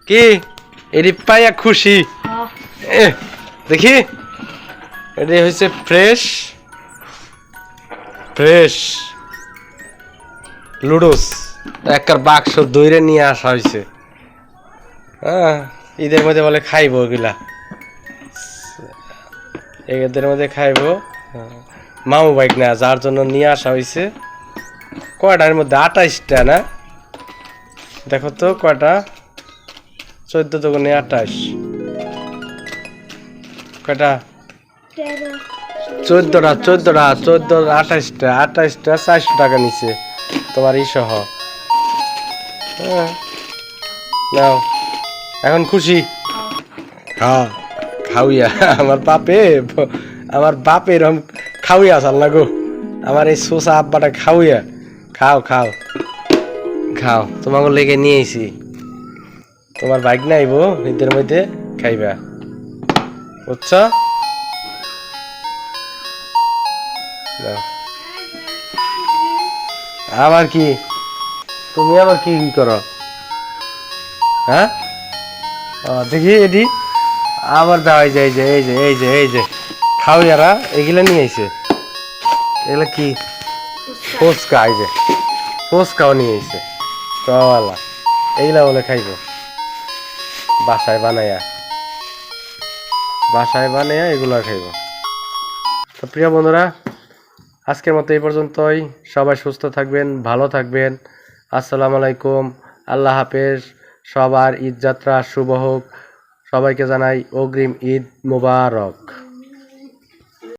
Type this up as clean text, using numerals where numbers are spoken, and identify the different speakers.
Speaker 1: কি এটি পাইয়া খুশি? দেখি এটি হচ্ছে ফ্রেশ ফ্রেশ লুডোস, একটা বাক্স দইরে নিয়ে আসা হয়েছে। হ্যাঁ, ঈদের মধ্যে বলে খাইবো ওগুলা, এদের মধ্যে খাইবো। মামু বাইক না, যার জন্য নিয়ে আসা হয়েছে। কয়টার মধ্যে 28টা না? দেখো তো কয়টা, 14 দুগুণে 28, কয়টা? 14টা 28টা 400 টাকা নিচ্ছে তোমার ই সহ। হ্যাঁ, নাও এখন খুশি? হ্যাঁ, খাওয়া আমার বাপে এরকম খাওয়া চাল না গো, আমার এই সোসা আব্বাটা খাওয়া। খাও খাও খাও, তোমাকে লেগে নিয়ে আইছি। তোমার বাইক না আইবো ঈদের মধ্যে, খাইবা, বুঝছ? আবার কি তুমি আবার কি করো? হ্যাঁ, দেখি এটি আবার দেওয়াই যায়, যে এই যে এই যে এই যে খাওয়ারা এগুলা নিয়ে আইছে। এগুলা কি? ফুচকা, এই যে ফুচকাও নিয়ে আইছে কওয়ালা, এইগুলা বলে খাইব বাসায় বানাইয়া এগুলা খাইব। তো প্রিয় বন্ধুরা, আজকের মতো এই পর্যন্তই। সবাই সুস্থ থাকবেন, ভালো থাকবেন। আসসালামু আলাইকুম, আল্লাহ হাফেজ। সবার ঈদ যাত্রা শুভ হোক। সবাইকে জানাই অগ্রিম ঈদ মোবারক।